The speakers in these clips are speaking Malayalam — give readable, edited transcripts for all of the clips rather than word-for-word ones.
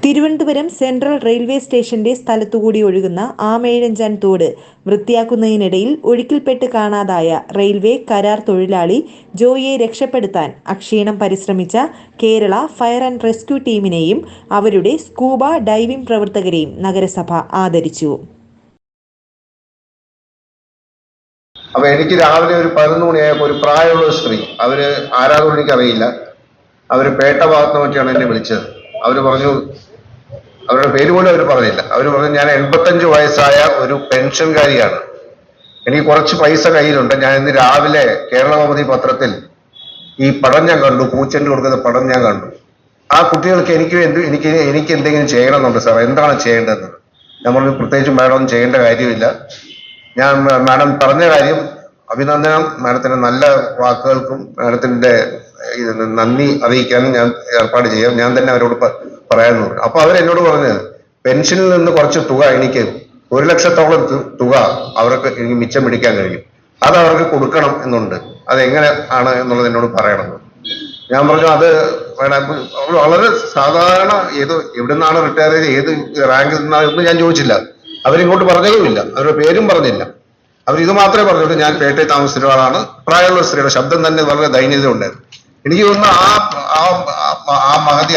തിരുവനന്തപുരം സെൻട്രൽ റെയിൽവേ സ്റ്റേഷന്റെ സ്ഥലത്തുകൂടി ഒഴുകുന്ന ആമേഴഞ്ചാൻ തോട് വൃത്തിയാക്കുന്നതിനിടയിൽ ഒഴുക്കിൽപ്പെട്ട് കാണാതായ റെയിൽവേ കരാർ തൊഴിലാളി ജോയിയെ രക്ഷപ്പെടുത്താൻ അക്ഷീണം പരിശ്രമിച്ച കേരള ഫയർ ആൻഡ് റെസ്ക്യൂ ടീമിനെയും അവരുടെ സ്കൂബ ഡൈവിംഗ് പ്രവർത്തകരെയും നഗരസഭ ആദരിച്ചു. അപ്പൊ എനിക്ക് രാവിലെ ഒരു 11 മണിയായപ്പോൾ ഒരു പ്രായമുള്ള സ്ത്രീ, അവര് ആരാധന എനിക്കറിയില്ല, അവര് പേട്ട ഭാഗത്ത് നോക്കിയാണ് എന്നെ വിളിച്ചത്. അവര് പറഞ്ഞു, അവരുടെ പേര് പോലും അവർ പറഞ്ഞില്ല. അവർ പറഞ്ഞു, ഞാൻ 85 വയസ്സായ ഒരു പെൻഷൻകാരിയാണ്, എനിക്ക് കുറച്ച് പൈസ കയ്യിലുണ്ട്, ഞാൻ ഇന്ന് രാവിലെ കേരളകൗമുദി പത്രത്തിൽ ഈ പടം ഞാൻ കണ്ടു, പൂച്ചെണ്ട് കൊടുക്കുന്ന പടം ഞാൻ കണ്ടു. ആ കുട്ടികൾക്ക് എനിക്ക് എന്തെങ്കിലും ചെയ്യണമെന്നുണ്ട് സാർ, എന്താണ് ചെയ്യേണ്ടതെന്ന്. നമ്മൾ പ്രത്യേകിച്ച് മാഡം ചെയ്യേണ്ട കാര്യമില്ല, ഞാൻ മാഡം പറഞ്ഞ കാര്യം അഭിനന്ദനം, മാഡത്തിന്റെ നല്ല വാക്കുകൾക്കും മാഡത്തിന്റെ നന്ദി അറിയിക്കാനും ഞാൻ ഏർപ്പാട് ചെയ്യാം, ഞാൻ തന്നെ അവരോട് പറയാമെന്ന് പറഞ്ഞു. അപ്പൊ അവരെന്നോട് പറഞ്ഞത്, പെൻഷനിൽ നിന്ന് കുറച്ച് തുക, എനിക്ക് 1 ലക്ഷത്തോളം തുക അവർക്ക് എനിക്ക് മിച്ചം പിടിക്കാൻ കഴിയും, അത് അവർക്ക് കൊടുക്കണം എന്നുണ്ട്, അതെങ്ങനെ ആണ് എന്നുള്ളത് എന്നോട് പറയണം. ഞാൻ പറഞ്ഞു, അത് വളരെ സാധാരണ എവിടെ നിന്നാണ് റിട്ടയർ ചെയ്ത് ഏത് റാങ്കിൽ നിന്നാണെന്ന് ഞാൻ ചോദിച്ചില്ല, അവരിങ്ങോട്ട് പറഞ്ഞതുമില്ല, അവരുടെ പേരും പറഞ്ഞില്ല. ഇത് മാത്രമേ പറഞ്ഞിട്ട് ഞാൻ പേട്ടയിൽ താമസിച്ച ഒരാളാണ്, പ്രായമുള്ള സ്ത്രീയുടെ ശബ്ദം തന്നെ വളരെ ദൈന്യത ഉണ്ടായിരുന്നു. എനിക്ക് തോന്നുന്നു ആ മഹതി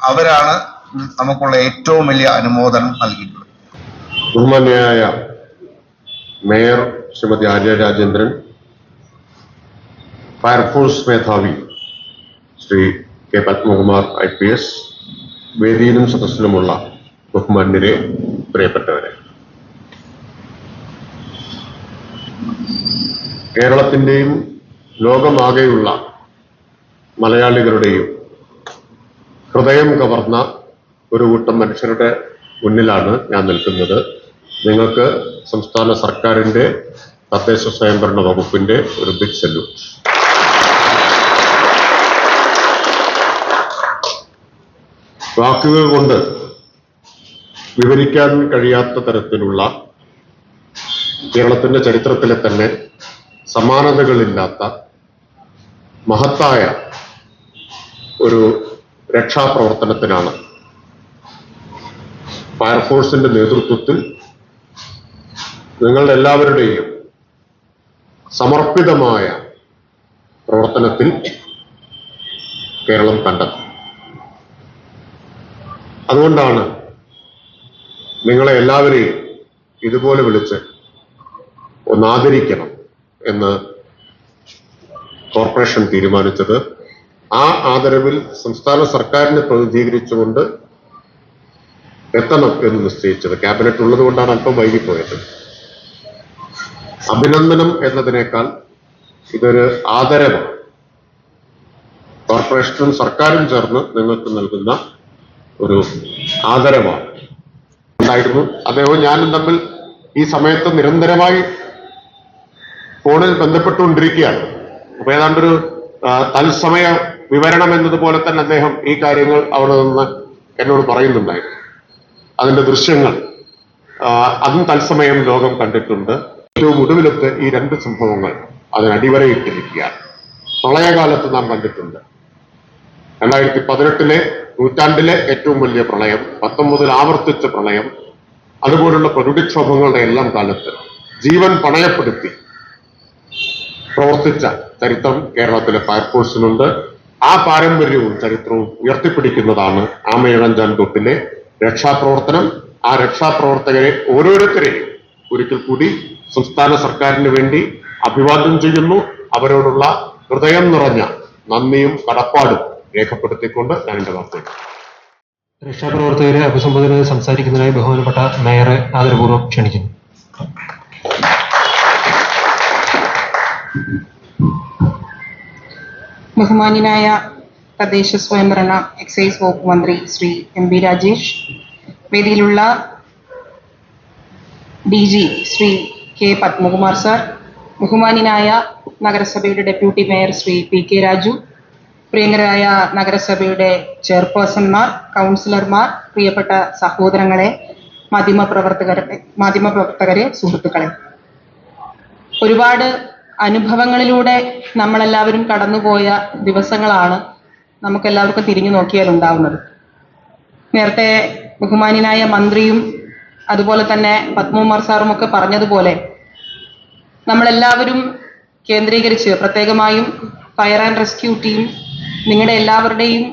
അവരാണ് നമുക്കുള്ള ഏറ്റവും വലിയ അനുമോദനം നൽകിയിട്ടുള്ളത്. ബഹുമാന്യയായ മേയർ ശ്രീമതി ആര്യ രാജേന്ദ്രൻ, ഫയർഫോഴ്സ് മേധാവി ശ്രീ കെ പത്മകുമാർ IPS, വേദിയിലും സദസ്സിലുമുള്ള ബഹുമാന്യരെ, പ്രിയപ്പെട്ടവരെ, കേരളത്തിന്റെയും ലോകമാകെയുള്ള മലയാളികളുടെയും ഹൃദയം കവർന്ന ഒരു കൂട്ടം മനുഷ്യരുടെ മുന്നിലാണ് ഞാൻ നിൽക്കുന്നത്. നിങ്ങൾക്ക് സംസ്ഥാന സർക്കാരിന്റെ തദ്ദേശ സ്വയംഭരണ വകുപ്പിന്റെ ഒരു ബിഗ് സല്യൂട്ട്. വാക്കുകൾ കൊണ്ട് വിവരിക്കാൻ കഴിയാത്ത തരത്തിലുള്ള കേരളത്തിന്റെ ചരിത്രത്തിലെ തന്നെ സമാനതകളില്ലാത്ത മഹത്തായ ഒരു രക്ഷാപ്രവർത്തനത്തിനാണ് ഫയർഫോഴ്സിന്റെ നേതൃത്വത്തിൽ നിങ്ങളുടെ എല്ലാവരുടെയും സമർപ്പിതമായ പ്രവർത്തനത്തിൽ കേരളം കണ്ടത്. അതുകൊണ്ടാണ് നിങ്ങളെ എല്ലാവരെയും ഇതുപോലെ വിളിച്ച് ഒന്നാദരിക്കണം എന്ന് കോർപ്പറേഷൻ തീരുമാനിച്ചത്. ആ ആദരവിൽ സംസ്ഥാന സർക്കാരിനെ പ്രതിനിധീകരിച്ചുകൊണ്ട് എത്തണം എന്ന് നിശ്ചയിച്ചത്. ക്യാബിനറ്റ് ഉള്ളത് കൊണ്ടാണ് അല്പം വൈകിപ്പോയത്. അഭിനന്ദനം എന്നതിനേക്കാൾ ഇതൊരു ആദരവാണ്. കോർപ്പറേഷനും സർക്കാരും ചേർന്ന് നിങ്ങൾക്ക് നൽകുന്ന ഒരു ആദരവാണ് ഉണ്ടായിരുന്നു. അദ്ദേഹവും ഞാനും തമ്മിൽ ഈ സമയത്ത് നിരന്തരമായി ഫോണിൽ ബന്ധപ്പെട്ടുകൊണ്ടിരിക്കുകയാണ്. അപ്പൊ ഏതാണ്ടൊരു തത്സമയ വിവരണം എന്നതുപോലെ തന്നെ അദ്ദേഹം ഈ കാര്യങ്ങൾ അവിടെ നിന്ന് എന്നോട് പറയുന്നുണ്ടായിരുന്നു. അതിന്റെ ദൃശ്യങ്ങൾ അതും തത്സമയം ലോകം കണ്ടിട്ടുണ്ട്. ഏറ്റവും ഒടുവിലത്തെ ഈ 2 സംഭവങ്ങൾ അതിനടിവരയിട്ടിരിക്കുകയാണ്. പ്രളയകാലത്ത് നാം കണ്ടിട്ടുണ്ട്. 2018 നൂറ്റാണ്ടിലെ ഏറ്റവും വലിയ പ്രളയം, 19 ആവർത്തിച്ച പ്രളയം, അതുപോലുള്ള പ്രകൃതിക്ഷോഭങ്ങളുടെ എല്ലാം കാലത്ത് ജീവൻ പണയപ്പെടുത്തി പ്രവർത്തിച്ച ചരിത്രം കേരളത്തിലെ ഫയർഫോഴ്സിനുണ്ട്. ആ പാരമ്പര്യവും ചരിത്രവും ഉയർത്തിപ്പിടിക്കുന്നതാണ് ആമയിഴഞ്ചാൻ തൊട്ടിലെ രക്ഷാപ്രവർത്തനം. ആ രക്ഷാപ്രവർത്തകരെ ഓരോരുത്തരെയും ഒരിക്കൽ കൂടി സംസ്ഥാന സർക്കാരിന് വേണ്ടി അഭിവാദ്യം ചെയ്യുന്നു. അവരോടുള്ള ഹൃദയം നിറഞ്ഞ നന്ദിയും കടപ്പാടും രേഖപ്പെടുത്തിക്കൊണ്ട് ഞാൻ എന്റെ വാർത്തകൾ. രക്ഷാപ്രവർത്തകരെ അഭിസംബോധന ചെയ്ത് സംസാരിക്കുന്നതിനായി ബഹുമാനപ്പെട്ട മേയറെ ആദരപൂർവ്വം ക്ഷണിക്കുന്നു. ബഹുമാന്യനായ തദ്ദേശ സ്വയംഭരണ എക്സൈസ് വകുപ്പ് മന്ത്രി ശ്രീ MB രാജേഷ്, വേദിയിലുള്ള DG Shri K Padmakumar sir, ബഹുമാന്യനായ നഗരസഭയുടെ deputy mayor Shri PK Raju, പ്രിയങ്കരായ നഗരസഭയുടെ ചെയർപേഴ്സൺമാർ, കൗൺസിലർമാർ, പ്രിയപ്പെട്ട സഹോദരങ്ങളെ, മാധ്യമപ്രവർത്തകരെ, സുഹൃത്തുക്കളെ, ഒരുപാട് അനുഭവങ്ങളിലൂടെ നമ്മളെല്ലാവരും കടന്നുപോയ ദിവസങ്ങളാണ് നമുക്കെല്ലാവർക്കും തിരിഞ്ഞു നോക്കിയാൽ ഉണ്ടാവുന്നത്. നേരത്തെ ബഹുമാന്യനായ മന്ത്രിയും അതുപോലെ തന്നെ പത്മകുമാർ സാറും ഒക്കെ പറഞ്ഞതുപോലെ നമ്മളെല്ലാവരും കേന്ദ്രീകരിച്ച്, പ്രത്യേകമായും ഫയർ ആൻഡ് റെസ്ക്യൂ ടീം, നിങ്ങളുടെ എല്ലാവരുടെയും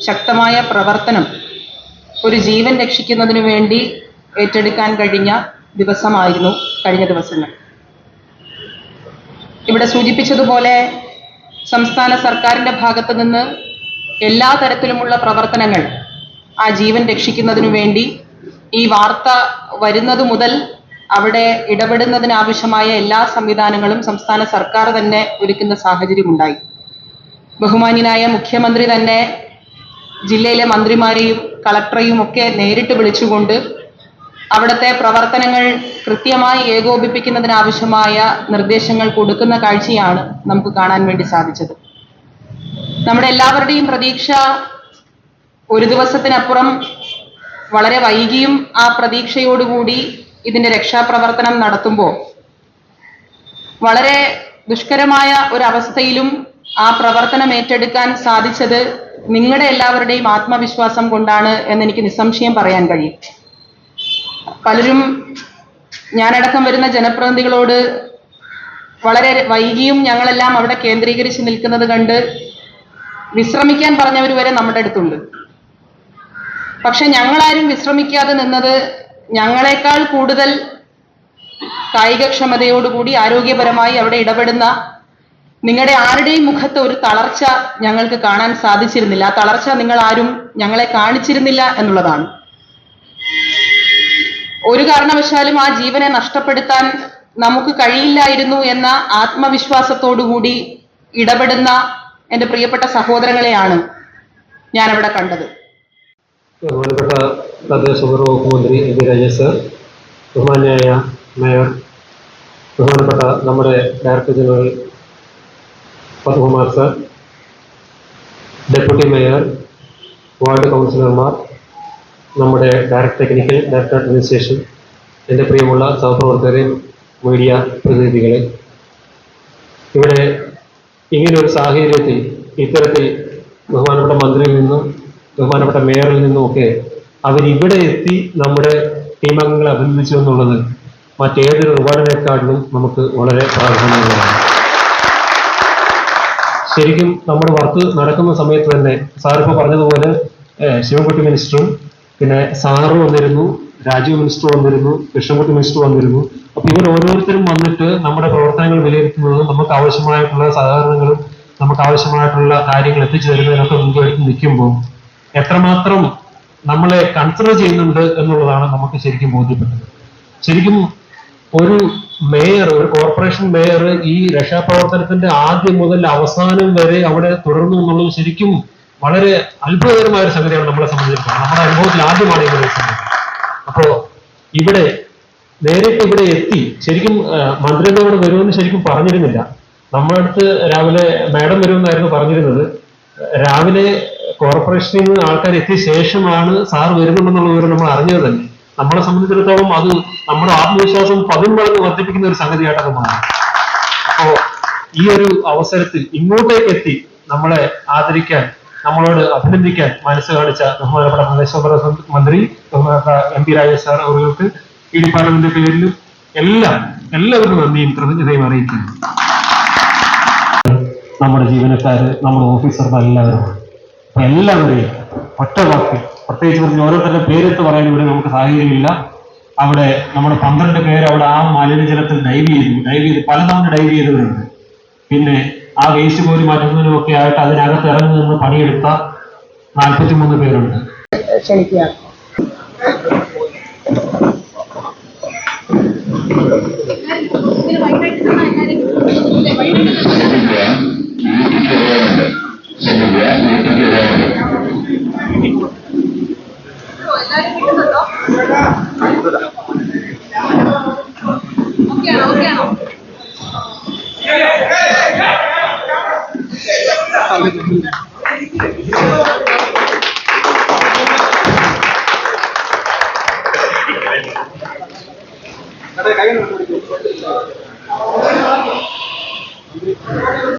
ശക്തമായ പ്രവർത്തനം ഒരു ജീവൻ രക്ഷിക്കുന്നതിന് വേണ്ടി ഏറ്റെടുക്കാൻ കഴിഞ്ഞ ദിവസമായിരുന്നു കഴിഞ്ഞ ദിവസങ്ങൾ. ഇവിടെ സൂചിപ്പിച്ചതുപോലെ സംസ്ഥാന സർക്കാരിൻ്റെ ഭാഗത്ത് നിന്ന് എല്ലാ തരത്തിലുമുള്ള പ്രവർത്തനങ്ങൾ ആ ജീവൻ രക്ഷിക്കുന്നതിനു വേണ്ടി ഈ വാർത്ത വരുന്നത് മുതൽ അവിടെ ഇടപെടുന്നതിനാവശ്യമായ എല്ലാ സംവിധാനങ്ങളും സംസ്ഥാന സർക്കാർ തന്നെ ഒരുക്കുന്ന സാഹചര്യമുണ്ടായി. ബഹുമാന്യനായ മുഖ്യമന്ത്രി തന്നെ ജില്ലയിലെ മന്ത്രിമാരെയും കളക്ടറെയും ഒക്കെ നേരിട്ട് വിളിച്ചുകൊണ്ട് അവിടുത്തെ പ്രവർത്തനങ്ങൾ കൃത്യമായി ഏകോപിപ്പിക്കുന്നതിനാവശ്യമായ നിർദ്ദേശങ്ങൾ കൊടുക്കുന്ന കാഴ്ചയാണ് നമുക്ക് കാണാൻ വേണ്ടി സാധിച്ചത്. നമ്മുടെ എല്ലാവരുടെയും പ്രതീക്ഷ ഒരു ദിവസത്തിനപ്പുറം വളരെ വൈകിയും ആ പ്രതീക്ഷയോടുകൂടി ഇതിന്റെ രക്ഷാപ്രവർത്തനം നടത്തുമ്പോൾ വളരെ ദുഷ്കരമായ ഒരവസ്ഥയിലും ആ പ്രവർത്തനം ഏറ്റെടുക്കാൻ സാധിച്ചത് നിങ്ങളുടെ എല്ലാവരുടെയും ആത്മവിശ്വാസം കൊണ്ടാണ് എന്നെനിക്ക് നിസ്സംശയം പറയാൻ കഴിയും. പലരും, ഞാനടക്കം വരുന്ന ജനപ്രതിനിധികളോട് വളരെ വൈകിയും ഞങ്ങളെല്ലാം അവിടെ കേന്ദ്രീകരിച്ച് നിൽക്കുന്നത് കണ്ട് വിശ്രമിക്കാൻ പറഞ്ഞവർ വരെ നമ്മുടെ അടുത്തുണ്ട്. പക്ഷെ ഞങ്ങളാരും വിശ്രമിക്കാതെ നിന്നത് ഞങ്ങളെക്കാൾ കൂടുതൽ കായികക്ഷമതയോടുകൂടി ആരോഗ്യപരമായി അവിടെ ഇടപെടുന്ന നിങ്ങളുടെ ആരുടെയും മുഖത്ത് ഒരു തളർച്ച ഞങ്ങൾക്ക് കാണാൻ സാധിച്ചിരുന്നില്ല. ആ തളർച്ച നിങ്ങൾ ആരും ഞങ്ങളെ കാണിച്ചിരുന്നില്ല എന്നുള്ളതാണ്. ഒരു കാരണവശാലും ആ ജീവനെ നഷ്ടപ്പെടുത്താൻ നമുക്ക് കഴിയില്ലായിരുന്നു എന്ന ആത്മവിശ്വാസത്തോടുകൂടി ഇടപെടുന്ന എൻ്റെ പ്രിയപ്പെട്ട സഹോദരങ്ങളെയാണ് ഞാനവിടെ കണ്ടത്. ബഹുമാനപ്പെട്ട തദ്ദേശ വകുപ്പ് മന്ത്രി എം പി രാജേഷ് സർ, ബഹുമാന്യായ മേയർ, ബഹുമാനപ്പെട്ട നമ്മുടെ director general Padmakumar sir, deputy mayor, ward കൗൺസിലർമാർ, നമ്മുടെ ഡയറക്ടർ ടെക്നിക്കൽ, ഡയറക്ടർ അഡ്മിനിസ്ട്രേഷൻ, എൻ്റെ പ്രിയമുള്ള സഹപ്രവർത്തകരെ, മീഡിയ പ്രതിനിധികളെ, ഇവിടെ ഇങ്ങനൊരു സാഹചര്യത്തിൽ ഇത്തരത്തിൽ ബഹുമാനപ്പെട്ട മന്ത്രിയിൽ നിന്നും ബഹുമാനപ്പെട്ട മേയറിൽ നിന്നുമൊക്കെ അവരിവിടെ എത്തി നമ്മുടെ ടീമംഗങ്ങളെ അഭിനന്ദിച്ചു എന്നുള്ളത് മറ്റേതൊരു റിവാർഡിനെക്കാട്ടിലും നമുക്ക് വളരെ പ്രാധാന്യമുള്ളതാണ്. ശരിക്കും നമ്മുടെ വർക്ക് നടക്കുന്ന സമയത്ത് തന്നെ സാറിപ്പോൾ പറഞ്ഞതുപോലെ ശിവൻകുട്ടി മിനിസ്റ്ററും പിന്നെ സാറ് വന്നിരുന്നു, രാജീവ് മിനിസ്റ്റർ വന്നിരുന്നു, കൃഷ്ണൻകുട്ടി മിനിസ്റ്റർ വന്നിരുന്നു. അപ്പൊ ഇവർ ഓരോരുത്തരും വന്നിട്ട് നമ്മുടെ പ്രവർത്തനങ്ങൾ വിലയിരുത്തുന്നതും നമുക്ക് ആവശ്യമായിട്ടുള്ള സഹകരണങ്ങളും നമുക്ക് ആവശ്യമായിട്ടുള്ള കാര്യങ്ങൾ എത്തിച്ചു തരുന്നതിനൊക്കെ മുൻകൈ നിൽക്കുമ്പോൾ എത്രമാത്രം നമ്മളെ കൺസിഡർ ചെയ്യുന്നുണ്ട് എന്നുള്ളതാണ് നമുക്ക് ശരിക്കും ബോധ്യപ്പെട്ടത്. ശരിക്കും ഒരു മേയർ, ഒരു കോർപ്പറേഷൻ മേയർ ഈ രക്ഷാപ്രവർത്തനത്തിന്റെ ആദ്യം മുതൽ അവസാനം വരെ അവിടെ തുടർന്നു എന്നുള്ളത് ശരിക്കും വളരെ അത്ഭുതകരമായ ഒരു സംഗതിയാണ് നമ്മളെ സംബന്ധിച്ചിടത്തോളം. നമ്മുടെ അനുഭവത്തിൽ ആദ്യമാണ് ഇങ്ങനെ സംഗതി. അപ്പോ ഇവിടെ നേരിട്ട് ഇവിടെ എത്തി ശരിക്കും മന്ത്രിയുടെ അവിടെ വരുമെന്ന് ശരിക്കും പറഞ്ഞിരുന്നില്ല. നമ്മുടെ അടുത്ത് രാവിലെ മാഡം വരുമെന്നായിരുന്നു പറഞ്ഞിരുന്നത്. രാവിലെ കോർപ്പറേഷനിൽ നിന്ന് ആൾക്കാർ എത്തിയ ശേഷമാണ് സാർ വരുന്നുണ്ടെന്നുള്ള വിവരം നമ്മൾ അറിഞ്ഞത് തന്നെ. നമ്മളെ സംബന്ധിച്ചിടത്തോളം അത് നമ്മുടെ ആത്മവിശ്വാസം 10 മടങ്ങ് വർദ്ധിപ്പിക്കുന്ന ഒരു സംഗതിയായിട്ടൊക്കെ മാറി. അപ്പോ ഈ ഒരു അവസരത്തിൽ ഇങ്ങോട്ടേക്ക് എത്തി നമ്മളെ ആദരിക്കാൻ, നമ്മളോട് അഭിനന്ദിക്കാൻ മനസ്സ് കാണിച്ച ബഹുമാനപ്പെട്ട പ്രദേശ മന്ത്രി, ബഹുമാനപ്പെട്ട എം പി രാജേഷ് സാർ അവർക്ക് ഈ ഡിപ്പാർട്ട്മെന്റിന്റെ പേരിലും എല്ലാവർക്കും നന്ദിയും കൃതജ്ഞതയും അറിയിക്കുന്നു. നമ്മുടെ ജീവനക്കാര്, നമ്മുടെ ഓഫീസർമാർ എല്ലാവരെയും ഒറ്റ വാക്ക് പ്രത്യേകിച്ച് പറഞ്ഞ് ഓരോരുത്തരുടെ പേരെടുത്ത് പറയാൻ ഇവിടെ നമുക്ക് സാഹചര്യമില്ല. അവിടെ നമ്മുടെ 12 പേര് അവിടെ ആ മലിനജലത്തിൽ ഡൈവ് ചെയ്ത് പലതവണ ഡൈവ് ചെയ്തവരുണ്ട്. പിന്നെ ആ വേസ്റ്റ് കോരി മാറ്റുന്നതിനും ഒക്കെ ആയിട്ട് അതിനകത്ത് ഇറങ്ങി നിന്ന് പണിയെടുത്ത 43 പേരുണ്ട്. ക്ഷണിക്കുകയാണ്.